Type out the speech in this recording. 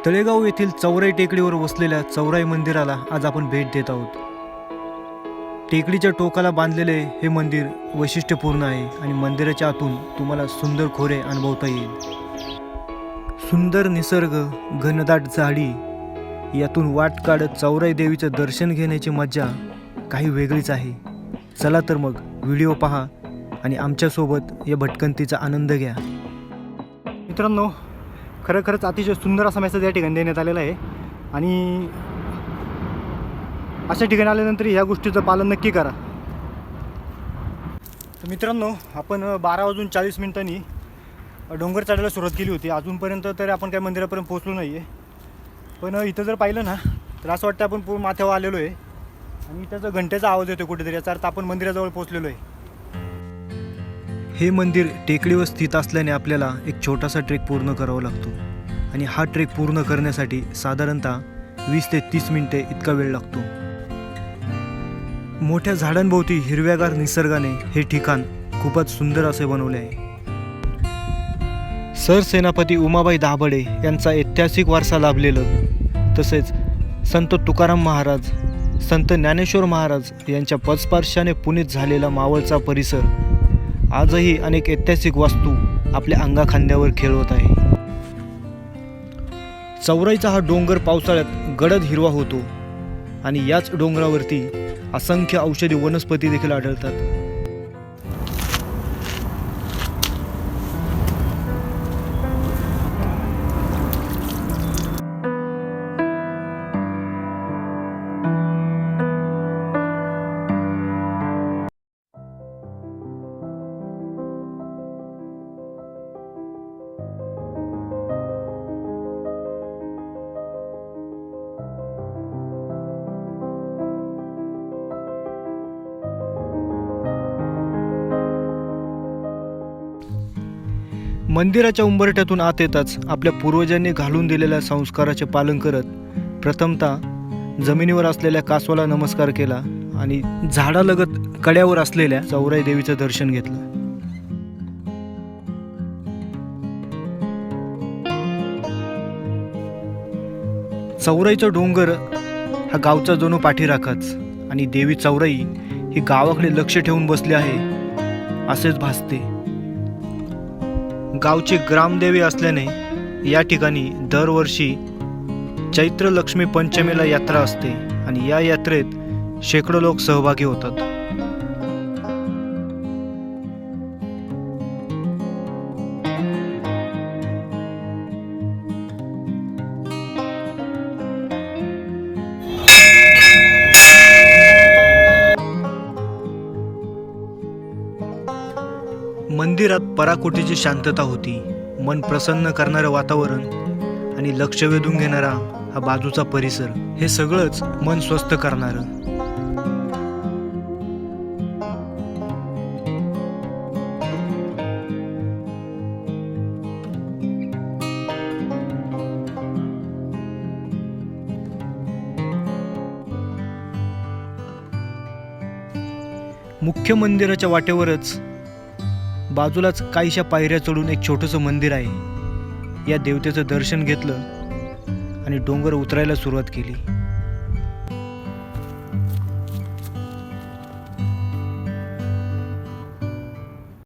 तळेगाव येथील चौराई टेकडीवर वसलेल्या चौराई मंदिराला आज आपण भेट देत आहोत. टेकडीच्या टोकाला बांधलेले हे मंदिर वैशिष्ट्यपूर्ण आहे आणि मंदिराच्या आतून तुम्हाला सुंदर खोरे अनुभवता येईल. सुंदर निसर्ग, घनदाट झाडी यातून वाट काढत चौराई देवीचं दर्शन घेण्याची मजा काही वेगळीच आहे. चला तर मग व्हिडिओ पहा आणि आमच्यासोबत या भटकंतीचा आनंद घ्या. मित्रांनो, खरंच अतिशय सुंदर असा मेसेज या ठिकाणी देण्यात आलेला आहे आणि अशा ठिकाणी आल्यानंतर ह्या गोष्टीचं पालन नक्की करा. तर मित्रांनो, आपण 12:40 डोंगर चढायला सुरुवात केली होती. अजूनपर्यंत तरी आपण काही मंदिरापर्यंत पोहोचलो नाही आहे, पण इथं जर पाहिलं ना तर असं वाटतं आपण पूर्ण माथ्यावर आलेलो आहे आणि त्याचा घंटेचा आवाज येतो कुठेतरी, याचा अर्थ आपण मंदिराजवळ पोहोचलेलो आहे. हे मंदिर टेकडीवर स्थित असल्याने आपल्याला एक छोटासा ट्रेक पूर्ण करावा लागतो आणि हा ट्रेक पूर्ण करण्यासाठी साधारणतः 20 ते 30 मिनिटे इतका वेळ लागतो. मोठ्या झाडांभोवती हिरव्यागार निसर्गाने हे ठिकाण खूपच सुंदर असे बनवले आहे. सरसेनापती उमाबाई दाभाडे यांचा ऐतिहासिक वारसा लाभलेलं, तसेच संत तुकाराम महाराज, संत ज्ञानेश्वर महाराज यांच्या पदस्पर्शाने पुनीत झालेला मावळचा परिसर आजही अनेक ऐतिहासिक वास्तू आपल्या अंगाखांद्यावर खेळवत आहे. चौराईचा हा डोंगर पावसाळ्यात गडद हिरवा होतो आणि याच डोंगरावरती असंख्य औषधी वनस्पती देखील आढळतात. मंदिराच्या उंबरठ्यातून आत येताच आपल्या पूर्वजांनी घालून दिलेल्या संस्काराचे पालन करत प्रथमतः जमिनीवर असलेल्या कासवाला नमस्कार केला आणि झाडालगत कड्यावर असलेल्या चौराई देवीचं दर्शन घेतलं. चौराईचा डोंगर हा गावचा जणू पाठीराखाच आणि देवी चौराई ही गावाकडे लक्ष ठेवून बसली आहे असेच भासते. गावचे ग्रामदेवी असल्याने या ठिकाणी दरवर्षी चैत्र लक्ष्मी पंचमीला यात्रा असते आणि या यात्रेत शेकडो लोक सहभागी होतात. मंदिरात पराकोटीची शांतता होती. मन प्रसन्न करणारं वातावरण आणि लक्ष वेधून घेणारा हा बाजूचा परिसर, हे सगळंच मन स्वस्थ करणारं. मुख्य मंदिराच्या वाटेवरच बाजूलाच काहीशा पायऱ्या चढून एक छोटंसं मंदिर आहे. या देवतेचं दर्शन घेतलं आणि डोंगर उतरायला सुरुवात केली.